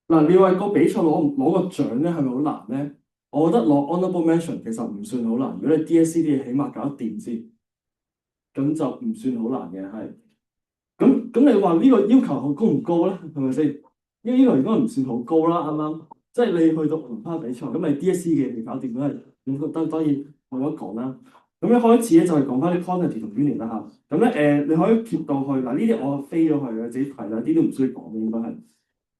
嗱，你話個比賽攞個獎咧，係咪好難咧？我覺得攞 honorable mention 其實唔算好難。如果你 DSE 啲嘢起碼搞得掂先，咁就唔算好難嘅，係。咁你話呢個要求好高唔高咧？係咪先？呢個要求應該唔算好高啦，啱啱？即係你去到文化比賽，咁你 DSE 嘅你搞掂都係咁，當然冇得講啦。咁一開始咧就係講翻啲 quantity 同 unit 啦嚇。咁咧你可以貼到去嗱，呢啲我飛咗去嘅，自己睇啦，啲都唔需要講嘅應該係。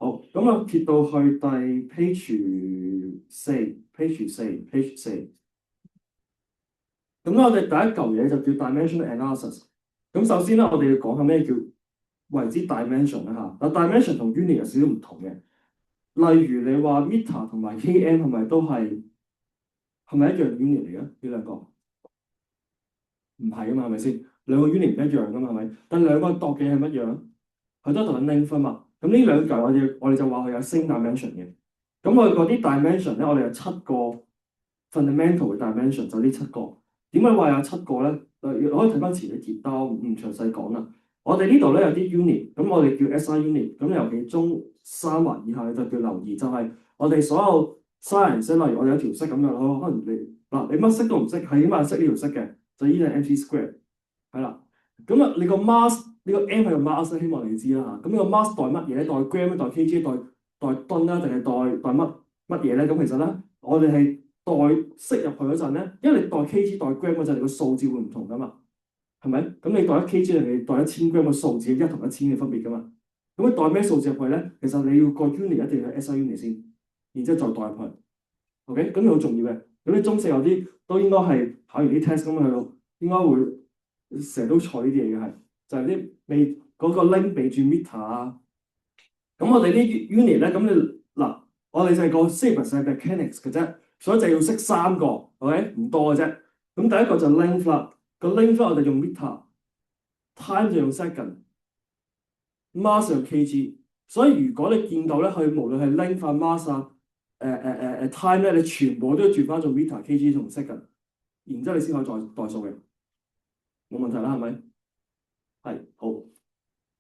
好，咁啊貼到去第 page 4。咁咧我哋第一嚿嘢就叫 dimensional analysis。咁首先咧，我哋要講下咩叫為之 dimension 啦嚇。嗱，dimension 同 unit 有少少唔同嘅。例如你話 meter 同埋 km 係咪一樣 unit 嚟嘅？呢兩個唔係啊嘛，係咪先？兩個 unit 唔一樣噶嘛，係咪？但兩個度嘅係乜樣？佢都係度緊 length 嘛。咁呢兩嚿我哋就話佢有 same dimension 嘅。咁我哋嗰啲 dimension 咧，我哋有七個 fundamental 嘅 dimension，就呢七個。點解話有七個咧？可以睇翻前啲節，但我唔詳細講啦。我哋呢度咧有啲 unit，咁我哋叫 SI unit，咁尤其中三或以下就叫留意，就係我哋所有 science，例如我哋有條式咁樣咯，可能你乜式都唔識，係起碼識呢條式嘅，就呢個 mt square 係啦。咁啊，你個 mass 呢個 m 係個 mass，希望你知啦嚇。咁呢個 mass 代乜嘢咧？代 gram 代 kg 代噸啦，定係代乜嘢咧？咁其實咧，我哋係代式入去嗰陣咧，因為你代 kg 代 gram 嗰陣，你個數字會唔同噶嘛，係咪？咁你代1 kg 定你代1000 gram 嘅數字，一同1000嘅分別噶嘛？咁你代咩數字入去咧？其實你要個 unit 一定要 SI unit 先，然之後再代入去。OK，咁好重要嘅。咁你中四有啲都應該係考完啲 test 咁去，應該會成日都錯呢啲嘢嘅係，就係啲未嗰個 link 備注 meter 啊。咁我哋啲 unit 咧，咁你嗱，我哋就係個 syllabus 係 mechanics 嘅啫，所以就要識三個，OK，唔多嘅啫。咁第一個就 length 啦，個 length 我哋用 meter，time 就用 second，mass 用 kg。所以如果你見到咧，佢無論係 length 啊、mass 啊、time 咧，你全部都要轉翻做 meter、kg 同 second，然之後你先可以再代數嘅，冇問題啦，係咪？係，好，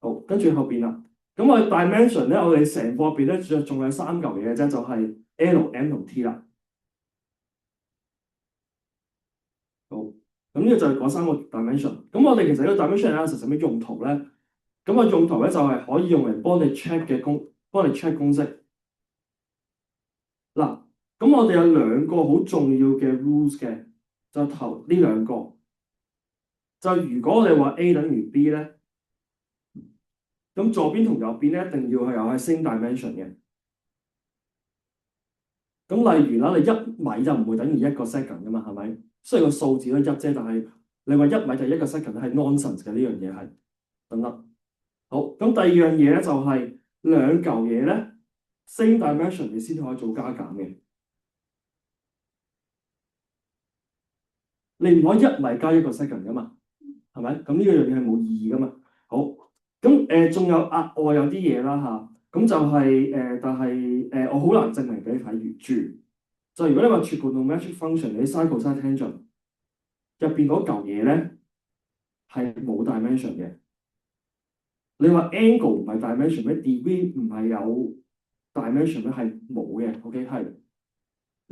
好，跟住後邊啦。咁我哋 dimension 咧，我哋成個入邊咧，仲有三嚿嘢嘅啫，就係 L、M 同 T 啦。好，咁呢個就係嗰三個 dimension。咁我哋其實呢個 dimension analysis 有咩用途咧？咁個用途咧就係可以用嚟幫你 check 嘅幫你 check 公式。嗱，咁我哋有兩個好重要嘅 rules 嘅，就頭呢兩個。就如果我哋話 A 等於 B 咧，咁左邊同右邊咧一定要係有係 same dimension 嘅。咁例如啦，你1米就唔會等於1個 second 噶嘛，係咪？雖然個數字都一啫，但係你話1米就1個 second 係 nonsense 嘅，呢樣嘢係得唔得？好，咁第二樣嘢咧就係兩嚿嘢咧 same dimension 你先可以做加減嘅，你唔可以1米加1個 second 噶嘛，係咪？咁呢個樣嘢係冇意義噶嘛。好，咁仲有額外有啲嘢啦嚇，咁就係但係我好難證明俾你睇住。就如果你話 trigonometric function，你 sin、cos、tangent 入邊嗰嚿嘢咧係冇 dimension 嘅。你話 angle 唔係 dimension 咩？degree 唔係有 dimension 咩？係冇嘅。OK，係呢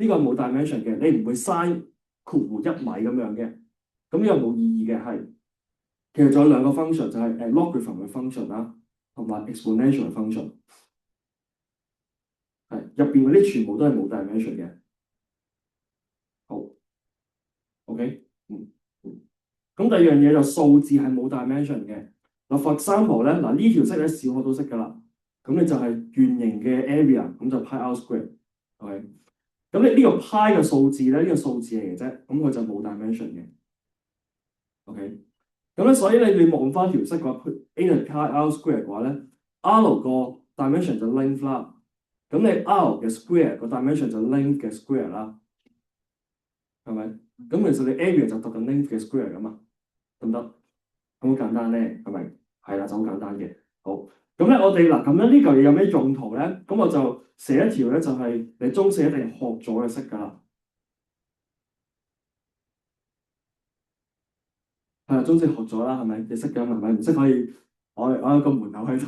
個係冇 dimension 嘅。你唔會 sin 括弧1米咁樣嘅，咁呢個冇意義嘅。係其實仲有兩個 function 就係logarithm 嘅 function 啦，同埋 exponential 嘅 function。係入邊嗰啲全部都係冇 dimension 嘅。好，OK，咁第二樣嘢就數字係冇 dimension 嘅。嗱，for example 咧，嗱呢條式咧小學都識㗎啦。咁你就係圓形嘅 area，咁就 pi r square。OK，咁你呢個 pi 嘅數字咧，呢個數字嚟嘅啫，咁佢就冇 dimension 嘅。OK，咁咧所以你望翻條式嘅話，a 係 pi r square 嘅話咧，r 個 dimension 就 length 啦。咁你 r 嘅 square 個 dimension 就 length 嘅 square 啦，係咪？咁其實你 area 就讀緊 length 嘅 square 㗎嘛，得唔得？好簡單咧，係咪？係啦，就好簡單嘅。好，咁咧我哋嗱咁樣呢嚿嘢有咩用途咧？咁我就寫一條咧，就係你中四一定學咗嘅式㗎啦。係啊，中四學咗啦，係咪？你識㗎，係咪？唔識可以，我有個門口喺度，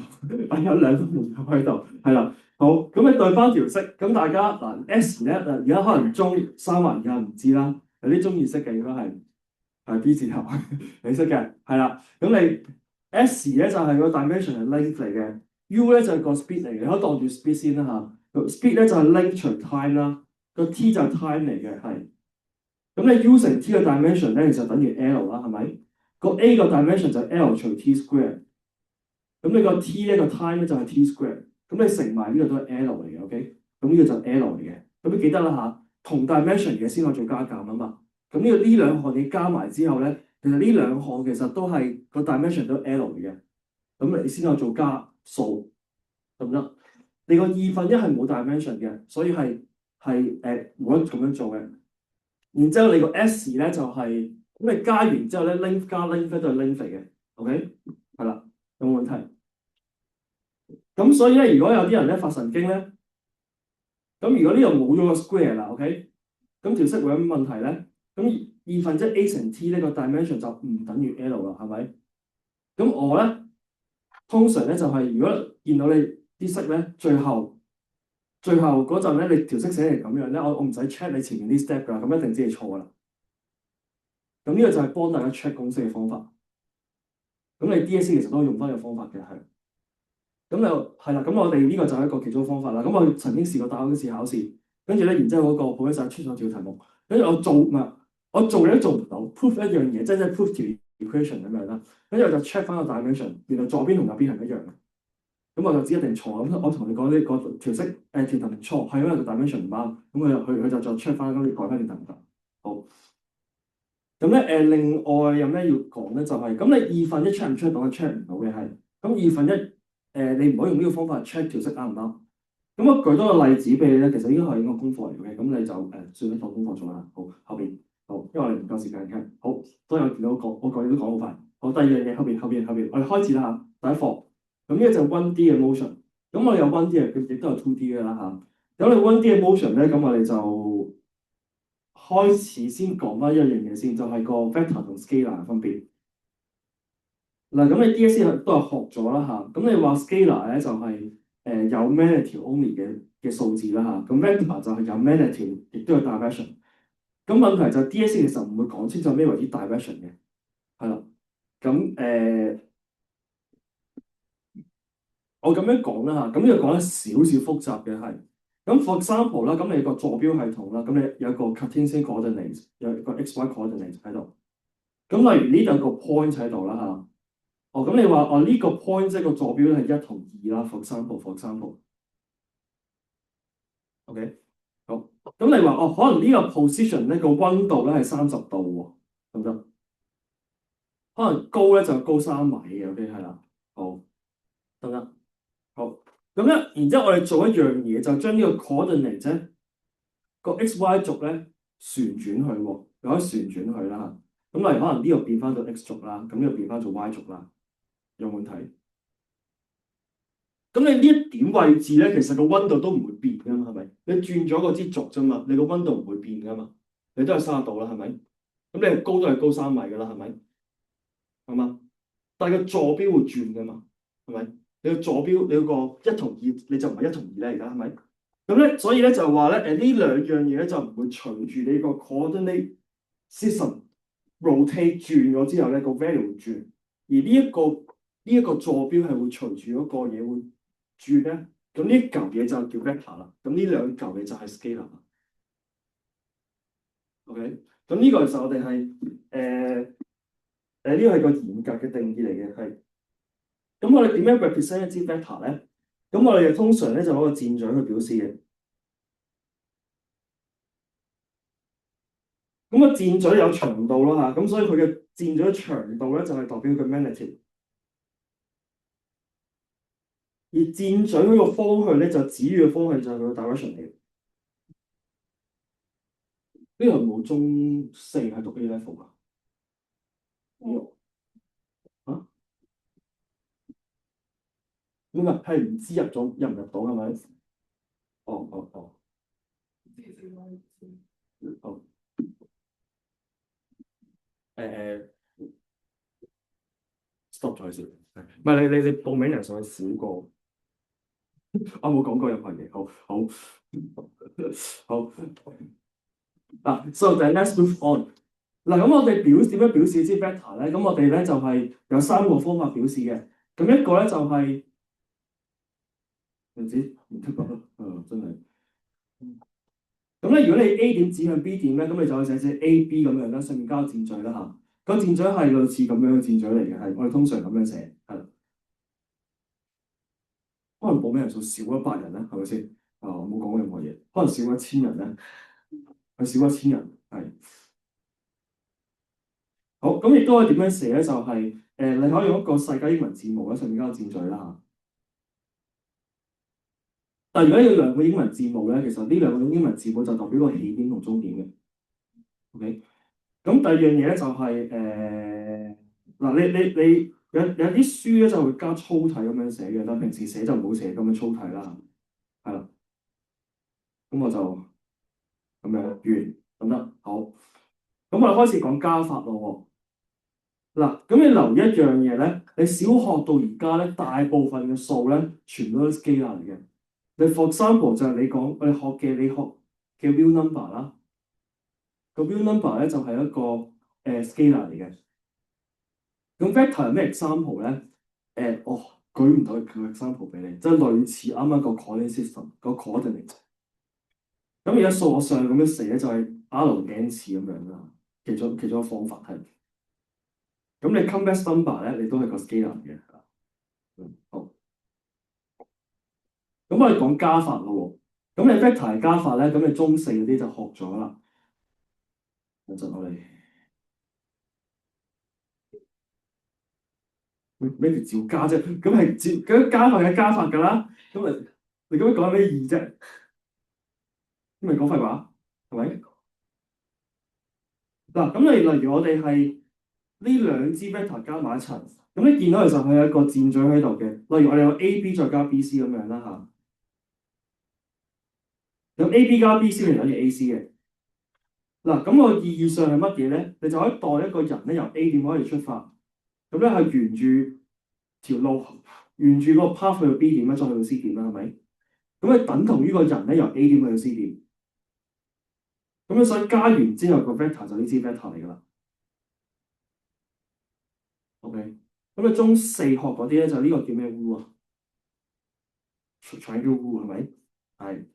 我有兩個門口喺度，係啦。好，咁你對翻條式，咁大家嗱 S 咧而家可能中三或以下唔知啦，有啲中意識嘅應該係 B 字頭，你識嘅係啦。咁你 S 咧就係個 dimension 係 length 嚟嘅，U 咧就係個 speed 嚟嘅，你可以當住 speed 先啦嚇。speed 咧就係 length 除 time 啦，個 T 就係 time 嚟嘅，係。咁你 U 乘 T 嘅 dimension 咧，其實等於 L 啦，係咪？個 A 個 dimension 就係 L 除 T square。咁你個 T 呢個 time 咧就係 T square。咁你乘埋呢個都係 L 嚟嘅，OK？咁呢個就係 L 嚟嘅。咁你記得啦嚇，同 dimension 嘅先可以做加減啊嘛。咁呢兩項你加埋之後咧，其實呢兩項其實都係個 dimension 都係 L 嚟嘅。咁你先可以做加數，得唔得？你個二分一係冇 dimension 嘅，所以係冇得咁樣做嘅。然之後你個 S 咧就係、咁你加完之後咧 length 加 length 都係 length 嚟嘅，OK？係啦，有冇問題？咁所以咧，如果有啲人咧發神經咧，咁如果呢度冇咗個 square 啦，OK？咁條式會有咩問題咧？咁二分一 A 乘 T 呢個 dimension 就唔等於 L 啦，係咪？咁我咧通常咧就係、如果見到你啲式咧，最後嗰陣咧，你條式寫成咁樣咧，我唔使 check 你前面啲 step 㗎，咁一定知係錯㗎啦。咁呢個就係幫大家 check 公式嘅方法。咁你 DSE 其實都用翻呢個方法嘅，係。咁就係啦。咁我哋呢個就係一個其中方法啦。咁我曾經試過打嗰次考試，跟住咧，然之後嗰個 professor 出咗條題目，跟住我做嘢都做唔到 proof 一樣嘢，即係 proof 條 equation 咁樣啦。跟住我就 check 翻個 dimension，原來左邊同右邊係一樣嘅。咁我就知一定錯。咁我同你講呢個條式條題唔錯，係因為個 dimension 唔啱。咁佢就再 check 翻，咁你改翻條題唔得。好。咁咧另外有咩要講咧？就係、咁你二分一 check 唔 check 到係 check 唔到嘅，係。咁二分一你唔可以用呢個方法 check 條式啱唔啱？咁我舉多個例子俾你咧，其實應該係一個功課嚟嘅。咁你就算一套功課做啦。好，後邊好，因為我哋唔夠時間傾。好，所以我見到我講嘢都講好快。好，第二樣嘢後邊，我哋開始啦嚇。第一課，咁呢個就 1D 嘅 motion。咁我哋有 1D 嘅，亦都有 2D 嘅啦嚇。咁你 1D 嘅 motion 咧，咁我哋就開始先講翻一樣嘢先，就係、個 vector 同 scalar 嘅分別。嗱，咁你 DSE 都係學咗啦嚇。咁你話 scalar 咧就係、有 magnitude only 嘅數字啦嚇。咁 vector 就係有 magnitude 亦都有 direction。咁問題就 DSE 其實唔會講清楚咩為之 direction 嘅，係啦。咁我咁樣講啦嚇。咁呢個講得少少複雜嘅係。咁 for example 啦，咁你個坐標系統啦，咁你有個 Cartesian coordinate，有個 x y coordinate 喺度。咁例如呢度有個 point 喺度啦嚇。咁你話呢個 point 即係個坐標係一同二啦，for example，for example，OK，好。咁你話可能呢個 position 咧個溫度咧係30度喎，得唔得？可能高咧就高3米嘅，OK，係啦，好，得唔得？好，咁咧，然之後我哋做一樣嘢，就將呢個 coordinate 啫，個 x y 軸咧旋轉佢喎，又可以旋轉佢啦。咁例如可能呢個變翻做 x 軸啦，咁呢個變翻做 y 軸啦，有冇問題？咁你呢一點位置咧，其實個溫度都唔會變噶嘛，係咪？你轉咗個支軸啫嘛，你個溫度唔會變噶嘛，你都係30度啦，係咪？咁你係高都係高3米噶啦，係咪？係嘛？但係個坐標會轉噶嘛，係咪？你個坐標，你個一同二，你就唔係一同二咧，而家係咪？咁咧，所以咧就話咧，呢兩樣嘢咧就唔會隨住你個 coordinate system rotate 轉咗之後咧個 value 會轉，而呢一個坐標係會隨住嗰個嘢會轉咧，咁呢一嚿嘢就叫 vector 啦，咁呢兩嚿嘢就係 scalar 啦。OK，咁呢個其實我哋係呢個係個嚴格嘅定義嚟嘅，係。咁我哋點樣 represent 一支 vector 咧？咁我哋通常咧就攞個箭嘴去表示嘅。咁個箭嘴有長度啦嚇，咁所以佢嘅箭嘴長度咧就係代表佢 magnitude。而箭嘴嗰個方向咧就指住嘅方向就係佢嘅 direction 嚟嘅。呢個係冇中四係讀 A level 㗎。嚇？唔係唔知入唔入到係咪？哦。好。stop 咗先。唔係你報名人數係少過。我冇講過任何嘢。好，好，好。嗱，so then let's move on。嗱，咁我哋點樣表示支 vector 咧？咁我哋咧就係有三個方法表示嘅。咁一個咧就係唔知唔識講咯，真係。咁咧，如果你 A 點指向 B 點咧，咁你就可以寫 A、B 咁樣啦，上面加個箭嘴啦嚇。個箭嘴係類似咁樣嘅箭嘴嚟嘅，係我哋通常咁樣寫，係。可能報名人數少100人咧，係咪先？我冇講任何嘢，可能少1000人咧，係少1000人，係。好，咁亦都可以點樣寫咧？就係、你可以用一個細嘅英文字母咧，上面加個箭嘴啦嚇。但係如果要兩個英文字母咧，其實呢兩個英文字母就代表個起點同終點嘅。OK，咁第二樣嘢咧就係嗱，你有啲書咧就會加粗體咁樣寫嘅，但係平時寫就唔好寫咁樣粗體啦，係啦。咁我就咁樣完，咁得好。咁我哋開始講加法咯喎。嗱，咁你留意一樣嘢咧，你小學到而家咧，大部分嘅數咧，全部都係 scalar 嚟嘅。你 for example 就係你講我哋學嘅，你學嘅 real number 啦，個 real number 咧就係一個scalar 嚟嘅。咁 vector 係咩 example 咧？我舉唔到個 example 俾你，即係類似啱啱個 coordinate system 個 coordinate。咁而家數學上咁樣寫咧，就係 R 等於 n 次咁樣啦。其中一個方法係，咁你 complex number 咧，你都係個 scalar 嘅。好。咁我哋講加法咯喎。咁你 vector 係加法咧，咁你中四嗰啲就學咗啦。等陣我哋咩叫照加啫？咁係咁加法嘅加法㗎啦。咁你咁樣講有咩意義啫？咁咪講廢話，係咪？嗱，咁例如我哋係呢兩支 vector 加埋一齊，咁你見到其實佢有一個箭嘴喺度嘅。例如我哋有 A、B 再加 B、C 咁樣啦嚇，咁 A、B 加 B、C 係等於 A、C 嘅。嗱，咁個意義上係乜嘢咧？你就可以當一個人咧由 A 點開始出發，咁咧係沿住條路，沿住個 path 去到 B 點啦，再去到 C 點啦，係咪？咁你等同於個人咧由 A 點去到 C 點，咁樣所以加完之後個 vector 就呢支 vector 嚟㗎啦。OK，咁你中四學嗰啲咧就呢個叫咩 rule 啊？triangle rule 係咪？係。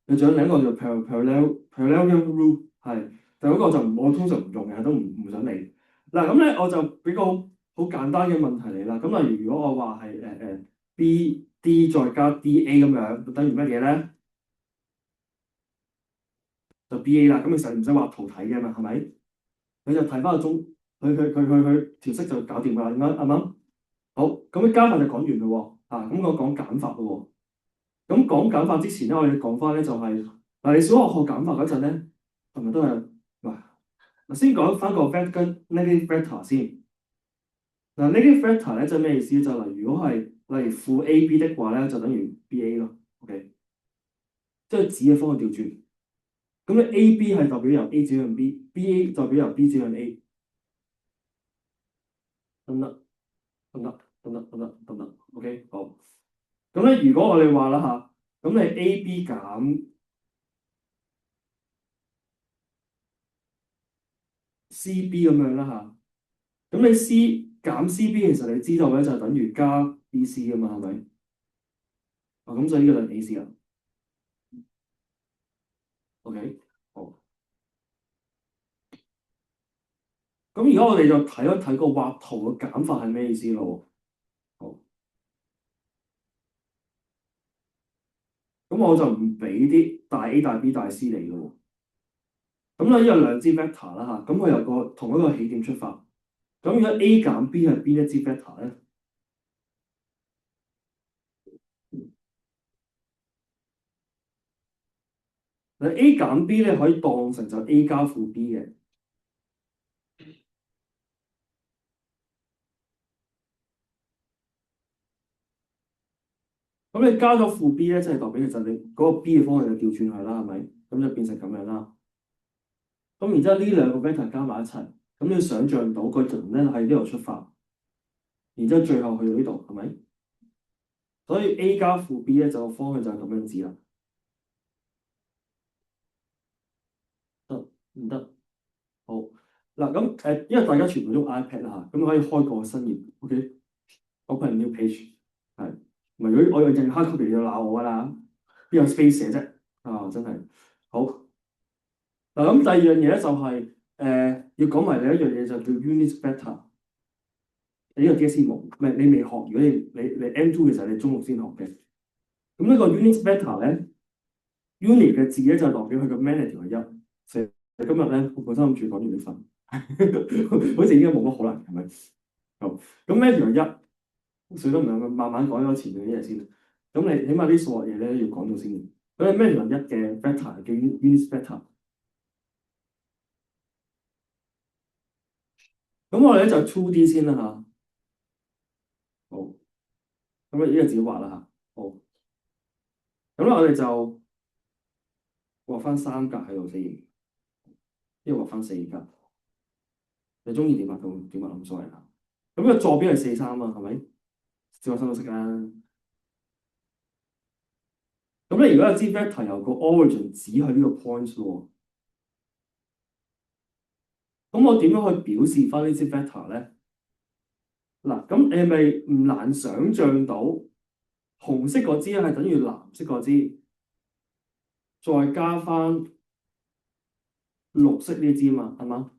你仲有另一個叫 parallel rule 係，但係嗰個就我通常唔用嘅，都唔想理。嗱咁咧我就俾個好簡單嘅問題你啦。咁例如如果我話係BD 再加 DA 咁樣，就等於乜嘢咧？就 BA 啦。咁其實唔使畫圖睇嘅嘛，係咪？你就睇翻個鐘，佢調色就搞掂㗎啦，啱啱？好，咁啲加法就講完咯喎。咁我講減法咯喎。咁講減法之前咧，我哋講翻咧就係、嗱，你小學學減法嗰陣咧，係咪都係嗱？先講翻個 vector negative vector 先。嗱，negative vector 咧即係咩意思？就例如如果係例如負 AB 的話咧，就等於 BA 咯。OK，即係指嘅方向調轉。咁咧 AB 係代表由 A 指向 B，BA 代表由 B 指向 A，得唔得？得唔得？得唔得？得唔得？得唔得？OK，好。咁咧，如果我哋話啦嚇，咁你 AB 減 CB 咁樣啦嚇，咁你 C 減 CB 其實你知道咧就係等於加 BC 噶嘛，係咪？咁所以呢個就係 AC 啦。OK，好。咁而家我哋就睇一睇個畫圖嘅減法係咩意思咯。好，咁我就唔俾啲大 A 大 B 大 C 嚟咯。咁咧，呢有兩支 vector 啦嚇，咁佢由同一個起點出發。咁如果 A 減 B 係邊一支 vector 咧？嗱，A 減 B 咧可以當成就 A 加負 B 嘅。咁你加咗負 B 咧，即係代表其實你嗰個 B 嘅方向就調轉去啦，係咪？咁就變成咁樣啦。咁然之後呢兩個 vector 加埋一齊，咁你想像到個人咧喺呢度出發，然之後最後去到呢度，係咪？所以 A 加負 B 咧就個方向就係咁樣子啦。得唔得？好嗱，咁因為大家全部都用 iPad 啦嚇，咁可以開個新頁，OK，open new page 係。唔係如果我用正 hard copy 就鬧我㗎啦，邊有 space 寫啫？啊，真係好嗱。咁第二樣嘢咧就係要講埋另一樣嘢就叫 unit beta。你呢個 DSE 冇，唔係你未學。如果你 M2 嘅時候，你中六先學嘅。咁呢個 unit beta 咧，unit 嘅字咧就代表佢個 magnitude 係一。所以今日咧，我本身諗住講完你份，好似已經冇乜可能，係咪？好，咁 magnitude 係一，算得唔係慢慢講咗前面啲嘢先。咁你起碼啲數學嘢咧要講到先。咁你 magnitude 一嘅 beta 叫 unit beta。咁我哋咧就 2D 先啦嚇。好，咁咧呢個自己畫啦嚇。好，咁咧我哋就畫翻三格喺度先，呢個畫翻四格。你中意點畫就點畫，冇所謂啦。咁呢個左邊係4、3啊，係咪？小學生都識啦。咁你如果有支 vector 由個 origin 指去呢個 point 喎，咁我點樣去表示翻呢支 vector 咧？嗱，咁你係咪唔難想像到紅色嗰支係等於藍色嗰支，再加翻綠色呢支嘛？係嘛？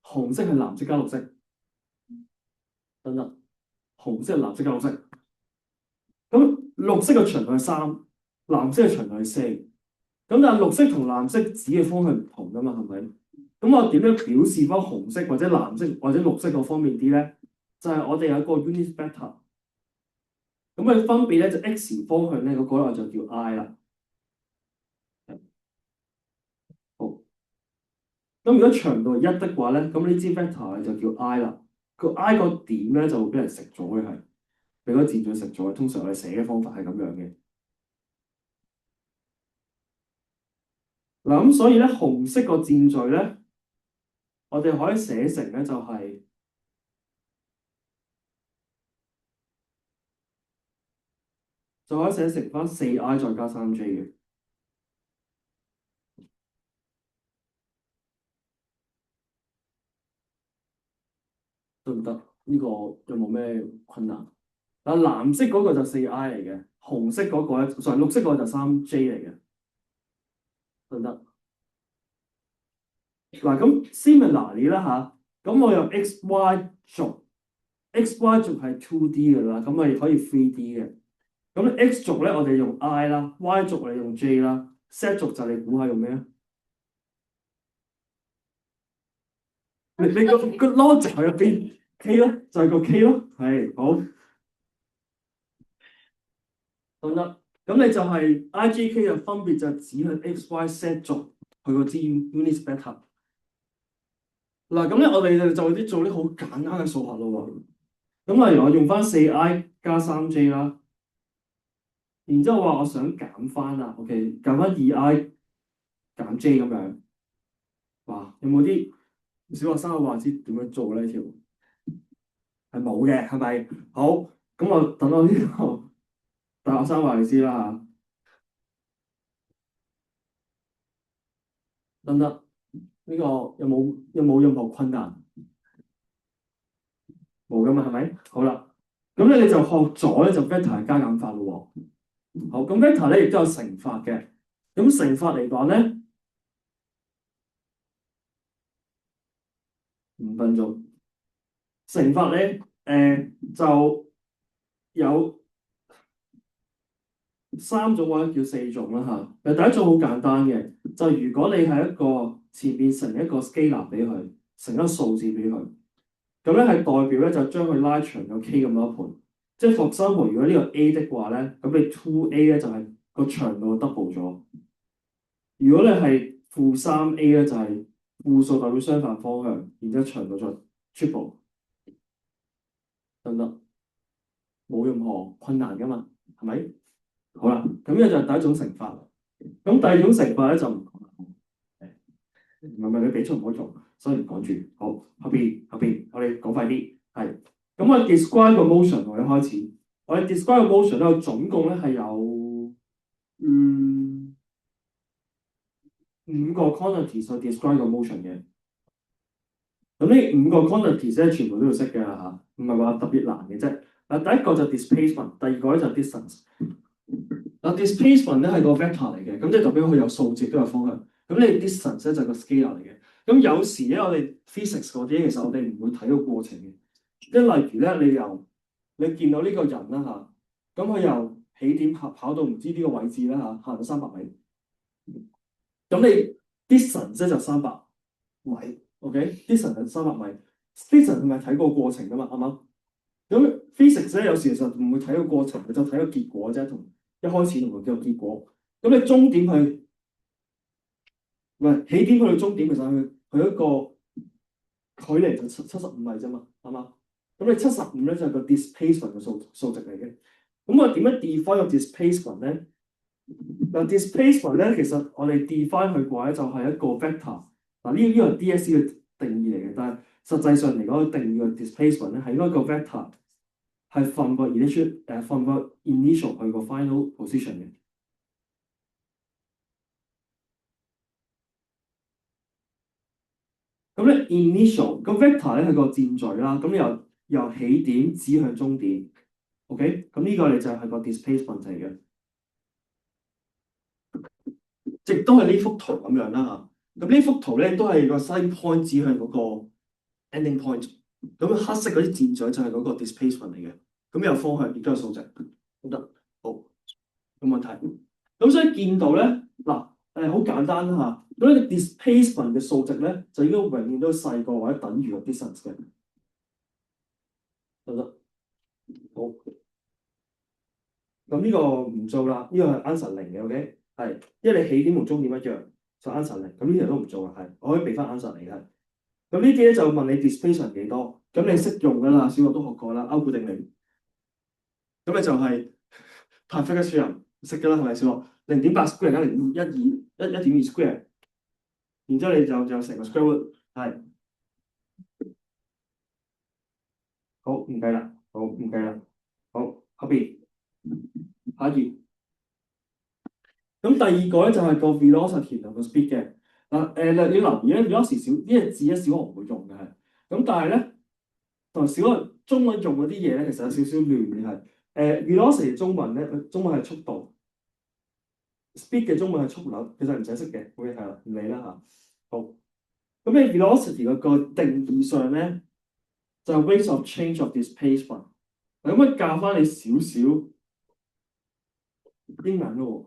紅色係藍色加綠色，得唔得？紅色係藍色加綠色。咁綠色嘅長度係3，藍色嘅長度係4。咁但係綠色同藍色指嘅方向唔同㗎嘛，係咪？咁我點樣表示翻紅色或者藍色或者綠色嗰方面啲咧？就係我哋有一個 unit vector，咁佢分別咧就 x 方向咧嗰個我就叫 I 啦。好，咁如果長度係1的話咧，咁呢支 vector 就叫 I 啦。個 I 個點咧就會俾人食咗嘅，係俾個箭嘴食咗。通常我哋寫嘅方法係咁樣嘅。嗱，咁所以咧紅色個箭嘴咧，我哋可以寫成咧就可以寫成翻4I 再加3J 嘅，得唔得？呢個有冇咩困難？嗱，藍色嗰個就4I 嚟嘅，紅色嗰個咧，綠色嗰個就3J 嚟嘅，得唔得？嗱，咁 similarly 啦嚇，咁我有 XY 軸，XY 軸係 2D 嘅啦，咁咪可以 3D 嘅。咁 X 軸咧，我哋用 I 啦，Y 軸我哋用 J 啦，Z 軸就你估下用咩啊？你個 logic 喺入邊 K 咯，就係個 K 咯，係好得唔得？咁你就係 IGK 嘅分別就指向 XYZ 軸佢個支 unit vector。嗱，咁咧我哋就做啲好簡單嘅數學咯喎。咁例如我用翻4I 加3J 啦，然之後話我想減翻啦，OK，減翻2I 減 J 咁樣。哇，有冇啲小學生話知點樣做咧？呢條係冇嘅，係咪？好，咁我等我呢個大學生話你知啦嚇，得唔得？呢個有冇任何困難？冇噶嘛，係咪？好啦，咁咧你就學咗咧就 vector 係加減法咯喎。好，咁 vector 咧亦都有乘法嘅。咁乘法嚟講咧，5分鐘。乘法咧就有3種或者叫4種啦嚇。第一種好簡單嘅，就如果你係一個前邊乘一個 scalar 俾佢，乘一個數字俾佢，咁咧係代表咧就將佢拉長咗 k 咁多倍。即係 for example，如果呢個 A 的話咧，咁你 2A 咧就係個長度 double 咗。如果你係-3A 咧，就係負數代表相反方向，然之後長度再 triple，得唔得？冇任何困難噶嘛，係咪？好啦，咁呢就係第一種乘法。咁第二種乘法咧就唔係你俾出唔好做，所以唔講住。好，後邊我哋講快啲。係咁我 describe 個 motion 我一開始，我哋 describe 個 motion 咧，總共咧係有5個 quantities 去 describe 個 motion 嘅。咁呢5個 quantities 咧，全部都要識嘅嚇，唔係話特別難嘅啫。第一個就 displacement，第二個咧就 distance。displacement 咧係個 vector 嚟嘅，咁即係代表佢有數值都有方向。咁你 distance 咧就係個 scalar 嚟嘅。咁有時咧，我哋 physics 嗰啲其實我哋唔會睇個過程嘅。即係例如咧，你見到呢個人啦嚇，咁佢由起點跑到唔知呢個位置啦嚇，行到300米。咁你 distance 咧就300米，OK？distance 係300米，distance 係咪睇個過程㗎嘛？啱唔啱？咁 physics 咧有時其實唔會睇個過程，就睇個結果啫，同一開始同埋個結果。咁你終點係唔係起點去到終點，其實佢一個距離就75米啫嘛，係嘛？咁你75咧就係個 displacement 嘅數值嚟嘅。咁我點樣 define 個 displacement 咧？displacement 咧其實我哋 define 佢嘅話咧就係一個 vector。呢個係 DSE 嘅定義嚟嘅，但係實際上嚟講，定義個 displacement 咧係應該個 vector 係 from 個 initial 去個 final position 嘅。咁咧 initial 個 vector 咧係個箭嘴啦，咁由起點指向終點。OK，咁呢個你就係個 displacement 嚟嘅，亦都係呢幅圖咁樣啦嚇。咁呢幅圖咧都係個 side point 指向嗰個 ending point。咁黑色嗰啲箭嘴就係嗰個 displacement 嚟嘅。咁有方向亦都有數值，得好冇問題。咁所以見到咧嗱好簡單啦嚇。咁呢個 displacement 嘅數值咧就應該永遠都細過或者等於個 distance 嘅，得唔得？好，咁呢個唔做啦，呢個係 answer 0嘅 ，OK？係，因為你起點同終點一樣，就 answer 0。咁呢條都唔做啦，係，我可以俾翻 answer 你嘅。咁呢啲咧就問你 displacement 幾多，咁你識用㗎啦，小學都學過啦，勾股定理。咁你就係 Pythagoras 識㗎啦，係咪小學？0.8 square 加1.2 square，然之後你就成個 square root 係。好，唔計啦，好，唔計啦，好，後邊下一頁。咁第二個咧就係個 velocity 同個 speed 嘅你留意咧 velocity 呢個字咧小學唔會用嘅係，咁但係咧同小學中文用嗰啲嘢咧其實有少少亂嘅係velocity 中文咧中文係速度，speed 嘅中文係速率，其實唔使識嘅，OK 係啦，唔理啦嚇。好，咁你 velocity 嗰個定義上咧就係 rate of change of displacement。咁可以教翻你少少英文咯。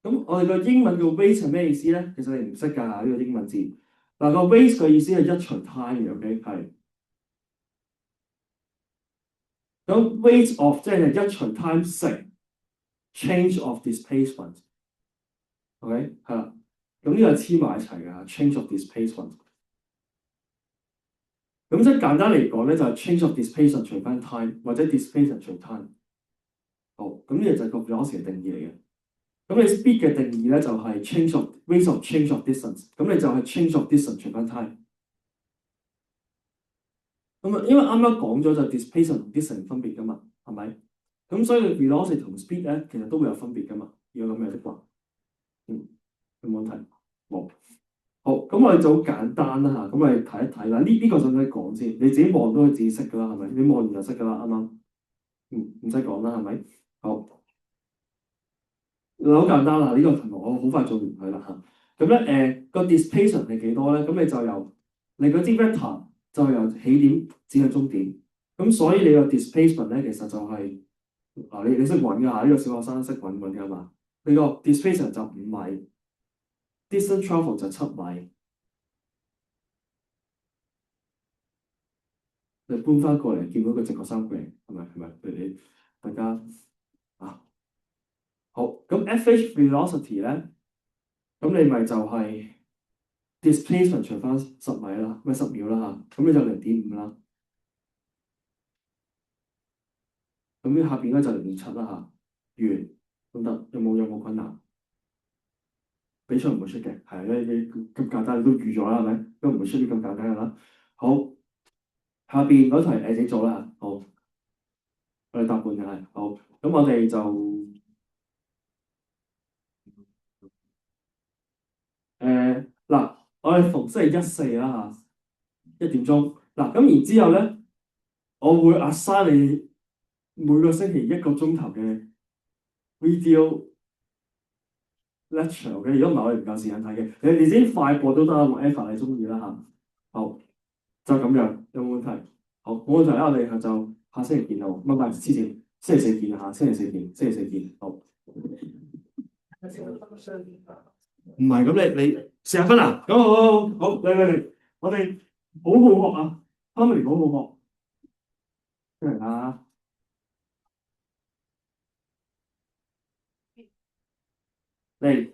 咁我哋個英文叫 rate 係咩意思咧？其實你唔識㗎呢個英文字。嗱個 rate 嘅意思係一除 time 嘅，OK 係。咁 rate of 即係一除 time 乘 change of displacement，OK 係啦。咁呢個係黐埋一齊㗎，change of displacement。咁即係簡單嚟講咧，就係 change of displacement 除翻 time，或者 displacement 除 time。好，咁呢個就係個 velocity 嘅定義嚟嘅。咁你 speed 嘅定義咧就係 rate of change of distance，咁你就係 change of distance 除翻 time。咁因為啱啱講咗就 displacement 同 distance 分別㗎嘛，係咪？咁所以 velocity 同 speed 咧其實都會有分別㗎嘛，如果咁樣的話，有冇問題？冇。好，咁我哋就好簡單啦嚇，咁我哋睇一睇啦。呢個使唔使講先？你自己望都可以自己識㗎啦，係咪？你望完就識㗎啦，啱啱？唔使講啦，係咪？好。好簡單啦，呢個題目我好快做完佢啦嚇。咁咧個 displacement 係幾多咧？咁你就由你嗰支 vector 就係由起點指向終點。咁所以你個 displacement 咧其實就係你識揾㗎嚇，呢個小學生識揾㗎嘛。你個 displacement 就5米，distance travel 就7米。你搬翻過嚟見到個直角三角形係咪？你大家啊好咁 FH velocity 咧，咁你咪就係 displacement 除翻10米啦，咪10秒啦嚇，咁你就0.5啦。咁呢下邊應該就0.7啦嚇，完咁得，有冇困難？比賽唔會出嘅，係你咁簡單你都預咗啦，係咪？都唔會出啲咁簡單嘅啦。好，下邊嗰題你自己做啦嚇，好。我哋答半嘅係好，咁我哋就嗱，我哋逢星期一四啦嚇1點鐘嗱，咁然之後咧，我會 assign 你每個星期1個鐘頭嘅 video lecture 嘅，如果唔係我哋唔夠時間睇嘅，你自己快播都得，whatever 你中意啦嚇。好，就咁樣，有冇問題？好，冇問題啦，我哋就下星期見啦喎，唔係之前星期四見嚇，星期四見，星期四見，好。唔係咁，你40分啊？咁好，嚟，我哋好好學啊，Harmony 好好學，出嚟啦。嚟，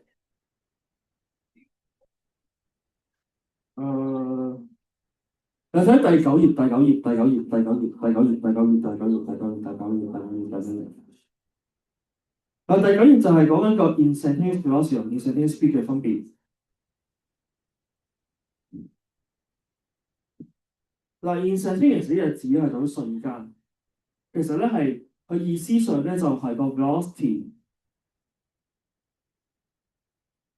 你睇第9頁。第9頁就係講緊個 instantaneous velocity 同 instantaneous speed 嘅分別。嗱，instantaneous 呢個字係講瞬間，其實咧係佢意思上咧就係個 velocity，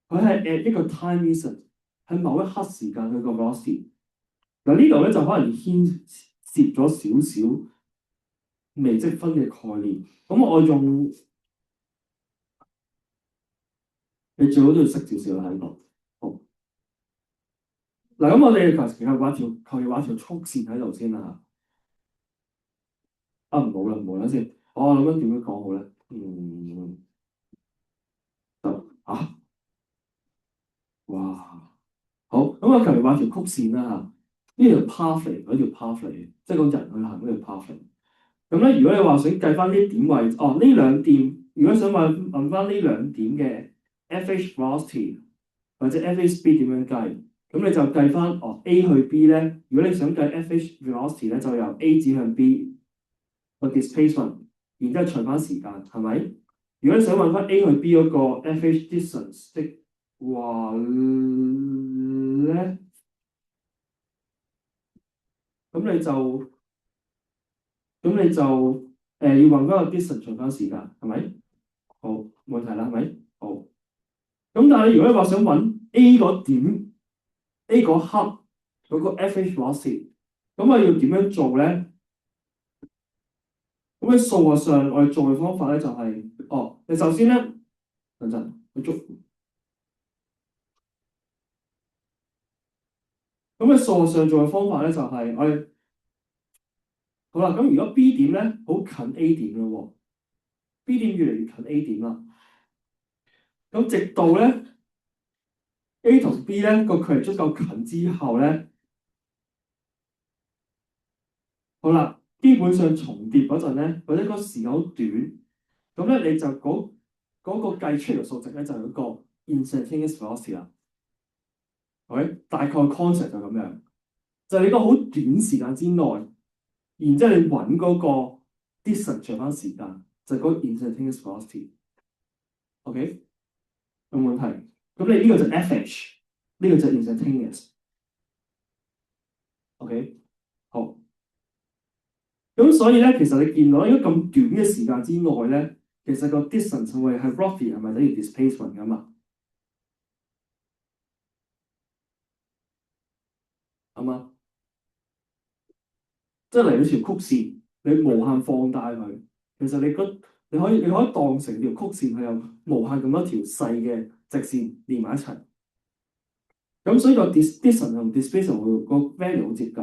佢係 at 一個 time instant，喺某一刻時間佢個 velocity。嗱呢度咧就可能牽涉咗少少微積分嘅概念。咁我用你最好都要識少少啦喺度。好，嗱咁我哋求其畫條曲線喺度先啦。唔好啦，唔好啦先。我諗緊點樣講好咧？啊，哇，好咁我求其畫條曲線啦嚇。呢條 path 嚟，嗰條 path 嚟，即係個人去行嗰條 path 嚟。咁咧，如果你話想計翻呢點位，呢兩點，如果想問翻呢兩點嘅 FH velocity 或者 FH speed 點樣計？咁你就計翻A 去 B 咧。如果你想計 FH velocity 咧，就由 A 指向 B 個 displacement，然之後除翻時間，係咪？如果你想揾翻 A 去 B 嗰個 FH distance 的話咧，咁你就要揾翻個 distance 除翻時間，係咪？好，冇問題啦，係咪？好。咁但係如果你話想揾 A 嗰點 A 嗰刻嗰個 FH velocity，咁我要點樣做咧？咁喺數學上我哋做嘅方法咧就係、你首先咧，等陣去捉。咁喺數學上做嘅方法咧就係、我哋好啦。咁如果 B 點咧好近 A 點咯喎，B 點越嚟越近 A 點啦。咁直到咧 A 同 B 咧個距離足夠近之後咧，好啦，基本上重疊嗰陣咧，或者個時間好短，咁咧你就嗰個計出嚟嘅數值咧就係嗰個 instantaneous velocity 啦。OK，大概 concept 就咁樣，就係你個好短時間之內，然之後你揾嗰個 distance 除翻時間，就係嗰個 instantaneous velocity。OK，有冇問題？咁你呢個就 FH，呢個就 instantaneous。OK，好。咁所以咧，其實你見到喺咁短嘅時間之內咧，其實個 distance 會係 roughly 係咪等於 displacement 㗎嘛？啱嘛？即係嚟到條曲線，你無限放大佢，其實你可以當成條曲線係有無限咁多條細嘅直線連埋一齊。咁所以個 distance 同 displacement 個 value 好接近，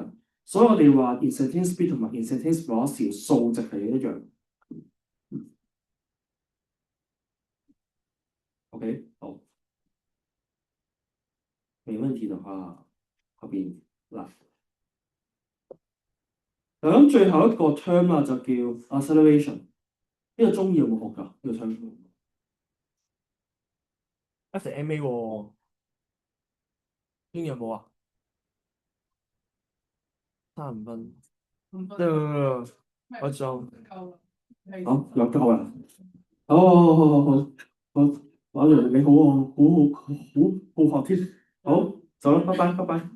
所以我哋話 instantaneous speed 同埋 instantaneous velocity 數值係一樣。OK，好，沒問題的話，後邊嗱。咁最後一個 term 啊，就叫 acceleration。呢個中意有冇學㗎？呢個 term？SMA 喎，中意有冇啊？3分。我就好有夠啦。好，玩完你好好學添。好，走啦，拜拜。